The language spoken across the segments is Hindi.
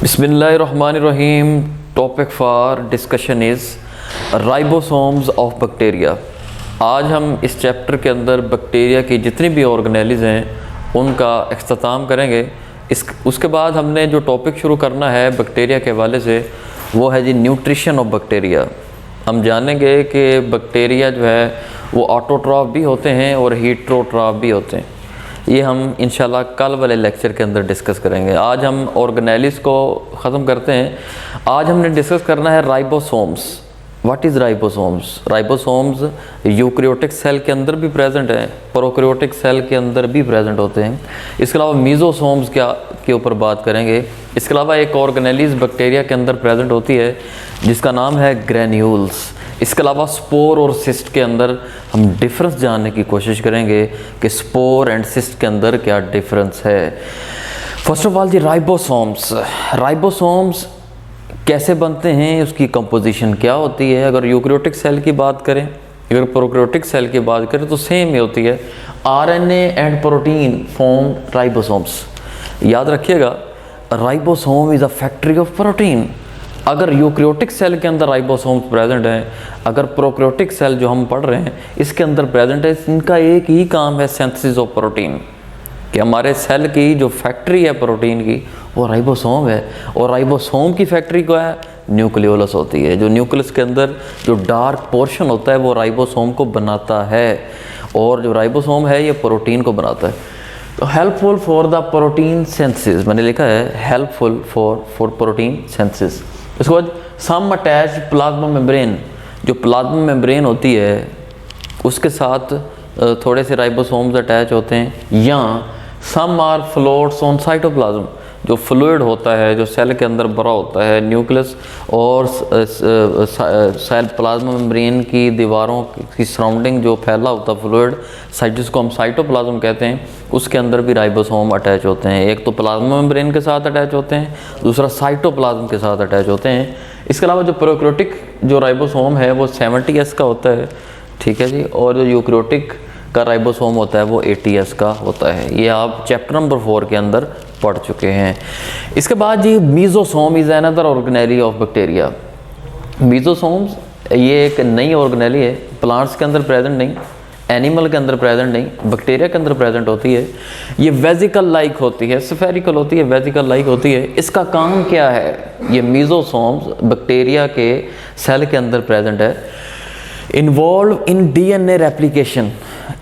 बिस्मिल्लाहिर्रहमानिर्रहीम। Topic for discussion is ribosomes of bacteria. आज हम इस चैप्टर के अंदर बैक्टीरिया की जितनी भी ऑर्गेनेलिज़ हैं उनका इख्तिताम करेंगे। उसके बाद हमने जो टॉपिक शुरू करना है बैक्टीरिया के हवाले से वो है जी न्यूट्रिशन ऑफ बैक्टीरिया। हम जानेंगे कि बैक्टीरिया जो है वो ऑटोट्रॉफ भी होते हैं और हीटरोट्रॉफ भी होते हैं। ये हम इंशाल्लाह कल वाले लेक्चर के अंदर डिस्कस करेंगे। आज हम ऑर्गेनेलिज़ को ख़त्म करते हैं। आज हमने डिस्कस करना है ribosomes. What is ribosomes? Ribosomes eukaryotic cell के अंदर भी प्रेजेंट हैं, प्रोकैरियोटिक सेल के अंदर भी प्रेजेंट होते हैं। इसके अलावा मीज़ोसोम्स के ऊपर बात करेंगे। इसके अलावा एक ऑर्गेनेलिज़ बैक्टीरिया के अंदर प्रेजेंट होती है जिसका नाम है ग्रैन्यूल्स। इसके अलावा स्पोर और सिस्ट के अंदर हम डिफरेंस जानने की कोशिश करेंगे कि स्पोर एंड सिस्ट के अंदर क्या डिफरेंस है। फर्स्ट ऑफ ऑल जी राइबोसोम्स कैसे बनते हैं, उसकी कंपोजिशन क्या होती है। अगर यूकैरियोटिक सेल की बात करें, अगर प्रोकैरियोटिक सेल की बात करें तो सेम ही होती है। RNA and protein form ribosomes. याद रखिएगा, ribosome is a factory of protein. अगर यूकैरियोटिक सेल के अंदर राइबोसोम्स प्रेजेंट हैं, अगर प्रोकैरियोटिक सेल जो हम पढ़ रहे हैं इसके अंदर प्रेजेंट है, इनका एक ही काम है सिंथेसिस ऑफ प्रोटीन, कि हमारे सेल की जो फैक्ट्री है प्रोटीन की वो राइबोसोम है। और राइबोसोम की फैक्ट्री क्या है? न्यूक्लियोलस होती है। जो न्यूक्लियस के अंदर जो डार्क पोर्शन होता है वो राइबोसोम को बनाता है, और जो राइबोसोम है ये प्रोटीन को बनाता है। तो helpful for the protein synthesis, मैंने लिखा है हेल्पफुल फॉर प्रोटीन सिंथेसिस। उसके बाद सम अटैच प्लाज्मा मेम्ब्रेन, जो प्लाज्मा मेम्ब्रेन होती है उसके साथ थोड़े से राइबोसोम्स अटैच होते हैं। या some are floats on cytoplasm, जो फ्लूइड होता है जो सेल के अंदर भरा होता है, न्यूक्लियस और सेल प्लाज्मा मेम्ब्रेन की दीवारों की सराउंडिंग जो फैला होता है फ्लूइड, जिसको हम साइटोप्लाज्म कहते हैं, उसके अंदर भी राइबोसोम अटैच होते हैं। एक तो प्लाज्मा मेम्ब्रेन के साथ अटैच होते हैं, दूसरा साइटोप्लाज्म के साथ अटैच होते हैं। इसके अलावा जो प्रोकैरियोटिक जो राइबोसोम है वो 70S का होता है, ठीक है जी, और जो यूकैरियोटिक का राइबोसोम होता है वो 80S का होता है। ये आप चैप्टर नंबर 4 के अंदर पढ़ चुके हैं। इसके बाद जी mesosome is another organelle of bacteria. Mesosomes ये एक नई ऑर्गेनेली है, प्लांट्स के अंदर प्रेजेंट नहीं, एनिमल के अंदर प्रेजेंट नहीं, बैक्टीरिया के अंदर प्रेजेंट होती है। ये वेजिकल लाइक होती है, स्फेरिकल होती है, वेजिकल लाइक होती है। इसका काम क्या है? ये मीज़ोसोम्स बैक्टीरिया के सेल के अंदर प्रेजेंट है। इन्वॉल्व इन डीएनए रेप्लिकेशन,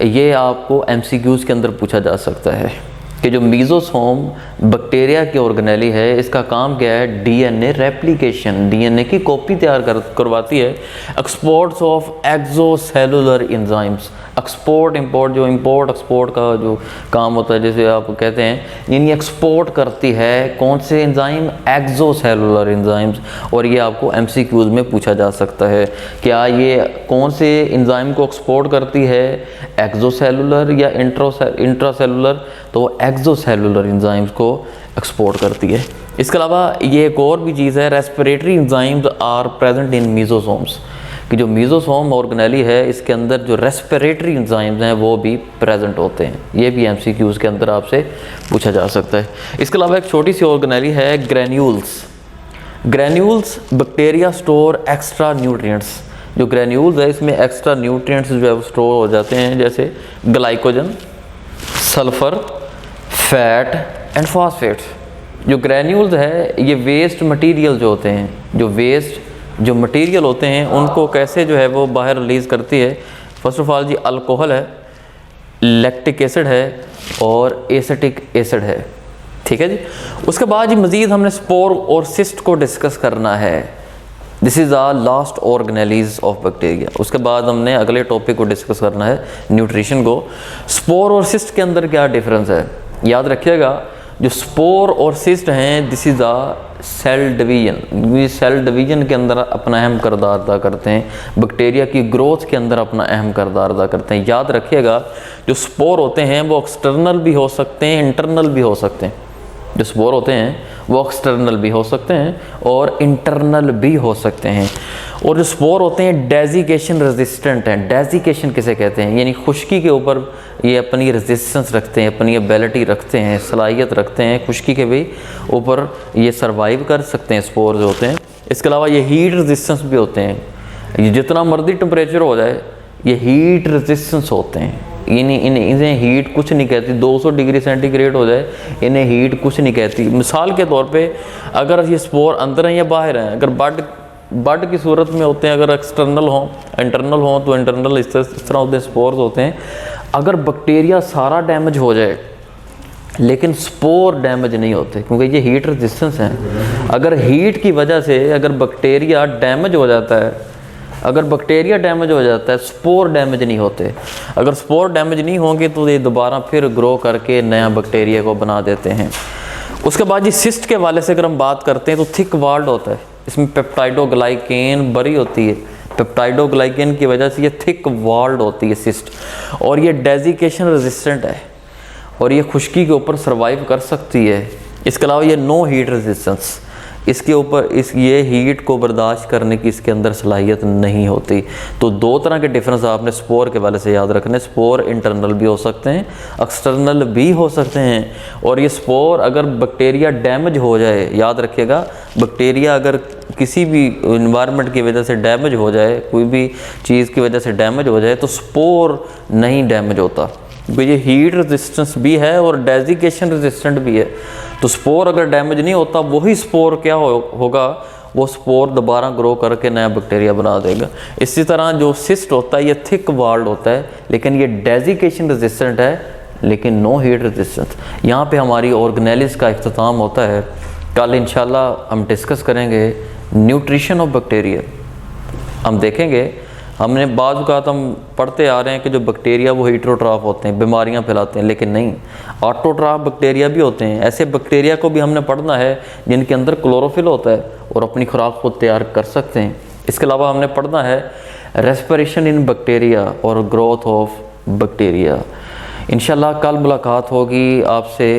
ये आपको एमसीक्यूज़ के अंदर पूछा जा सकता है कि जो मीज़ोसोम बैक्टीरिया की ऑर्गेनेली है इसका काम क्या है? डीएनए रेप्लिकेशन, डीएनए की कॉपी तैयार करवाती है। Exports of exocellular enzymes, export import, जो इंपोर्ट एक्सपोर्ट का जो काम होता है जैसे आप कहते हैं, यानी एक्सपोर्ट करती है कौन से एंजाइम? एक्सोसेलुलर एंजाइम्स। और ये आपको एमसीक्यूज़ में पूछा जा सकता है, क्या ये कौन से एंजाइम को एक्सपोर्ट करती है, एक्सोसेलुलर या इंट्रासेलुलर? तो एक्सोसेलुलर एंजाइम्स को एक्सपोर्ट करती है। इसके अलावा ये एक और भी चीज़ है, respiratory enzymes are present in mesosomes, कि जो मीज़ोसोम ऑर्गेनेली है इसके अंदर जो रेस्पिरेटरी एंजाइम्स हैं वो भी प्रेजेंट होते हैं। ये भी एमसीक्यूज़ के अंदर आपसे पूछा जा सकता है। इसके अलावा एक छोटी सी ऑर्गेनेली है granules. Granules bacteria store extra nutrients. जो ग्रैन्यूल्स है इसमें एक्स्ट्रा न्यूट्रिएंट्स जो है स्टोर हो जाते हैं, जैसे glycogen, sulphur, fat and phosphates. जो ग्रैन्यूल्स है ये वेस्ट मटेरियल जो होते हैं, जो मटेरियल होते हैं उनको कैसे जो है वो बाहर रिलीज़ करती है। फर्स्ट ऑफ ऑल जी अल्कोहल है, लैक्टिक एसिड है और एसिटिक एसिड है, ठीक है जी। उसके बाद जी मज़ीद हमने स्पोर और सिस्ट को डिस्कस करना है। This is the last organelles of bacteria. उसके बाद हमने अगले टॉपिक को डिस्कस करना है, न्यूट्रिशन को। स्पोर और सिस्ट के अंदर क्या डिफरेंस है? याद रखिएगा, जो स्पोर और सिस्ट हैं this is the cell division. ये सेल डिवीजन के अंदर अपना अहम किरदार अदा करते हैं, बैक्टीरिया की ग्रोथ के अंदर अपना अहम किरदार अदा करते हैं। याद रखिएगा, जो स्पोर होते हैं वो एक्सटर्नल भी हो सकते हैं, इंटरनल भी हो सकते हैं। जो स्पोर होते हैं वो एक्सटर्नल भी हो सकते हैं और इंटरनल भी हो सकते हैं। और जो स्पोर होते हैं डेजिकेशन रेजिस्टेंट हैं। डेजिकेशन किसे कहते हैं, यानी खुश्की के ऊपर ये अपनी रेजिस्टेंस रखते हैं, अपनी एबिलिटी रखते हैं, सलाहियत रखते हैं, खुश्की के भी ऊपर ये सर्वाइव कर सकते हैं स्पोर जो होते हैं। इसके अलावा ये हीट रेजिस्टेंस भी होते हैं, ये जितना मर्जी टेम्परेचर हो जाए ये हीट रेजिस्टेंस होते हैं, इन्हें हीट कुछ नहीं कहती। 200 डिग्री सेंटीग्रेड हो जाए इन्हें हीट कुछ नहीं कहती। मिसाल के तौर पे अगर ये स्पोर अंदर हैं या बाहर हैं, अगर बड की सूरत में होते हैं, अगर एक्सटर्नल हों इंटरनल हों तो इंटरनल इस तरह होते स्पोर्स होते हैं। अगर बैक्टीरिया सारा डैमेज हो जाए लेकिन स्पोर डैमेज नहीं होते, क्योंकि ये हीट रेजिस्टेंस हैं। अगर हीट की वजह से अगर बैक्टीरिया डैमेज हो जाता है, अगर बैक्टीरिया डैमेज हो जाता है, स्पोर डैमेज नहीं होते। अगर स्पोर डैमेज नहीं होंगे तो ये दोबारा फिर ग्रो करके नया बैक्टीरिया को बना देते हैं। उसके बाद ये सिस्ट के वाले से अगर हम बात करते हैं तो थिक वाल्ड होता है, इसमें पेप्टाइडोग्लाइकेन बरी होती है। पेप्टाइडोग्लाइकेन की वजह से ये थिक वाल्ड होती है सिस्ट, और ये डेजिकेशन रेजिस्टेंट है और ये खुश्की के ऊपर सर्वाइव कर सकती है। इसके अलावा ये नो हीट रेजिस्टेंस, इसके ऊपर ये हीट को बर्दाश्त करने की इसके अंदर सलाहियत नहीं होती। तो दो तरह के डिफरेंस आपने स्पोर के वाले से याद रखने। स्पोर इंटरनल भी हो सकते हैं, एक्सटर्नल भी हो सकते हैं। और ये स्पोर अगर बैक्टीरिया डैमेज हो जाए, याद रखिएगा, बैक्टीरिया अगर किसी भी इन्वायरमेंट की वजह से डैमेज हो जाए, कोई भी चीज़ की वजह से डैमेज हो जाए, तो स्पोर नहीं डैमेज होता। ये हीट रेजिस्टेंस भी है और डेजिकेशन रेजिस्टेंट भी है। तो स्पोर अगर डैमेज नहीं होता, वही स्पोर क्या होगा, वो स्पोर दोबारा ग्रो करके नया बैक्टीरिया बना देगा। इसी तरह जो सिस्ट होता है ये थिक वाल्ड होता है, लेकिन ये डेजिकेशन रेजिस्टेंट है, लेकिन नो हीट रेजिस्टेंस। यहाँ पे हमारी ऑर्गेनेलिस का इख्तिताम होता है। कल इंशाल्लाह हम डिस्कस करेंगे न्यूट्रिशन ऑफ बैक्टीरिया। हम देखेंगे, हमने बाज़ औक़ात हम पढ़ते आ रहे हैं कि जो बैक्टीरिया वो हीटरोट्रॉफ होते हैं, बीमारियां फैलाते हैं, लेकिन नहीं, ऑटोट्रॉफ बैक्टीरिया भी होते हैं। ऐसे बैक्टीरिया को भी हमने पढ़ना है जिनके अंदर क्लोरोफिल होता है और अपनी खुराक को तैयार कर सकते हैं। इसके अलावा हमने पढ़ना है रेस्पिरेशन इन बैक्टीरिया और ग्रोथ ऑफ बैक्टीरिया। इंशाल्लाह कल मुलाकात होगी आपसे।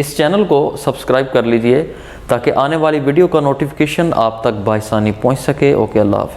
इस चैनल को सब्सक्राइब कर लीजिए ताकि आने वाली वीडियो का नोटिफिकेशन आप तक बासानी पहुँच सके। ओके, अल्लाह हाफ़िज़।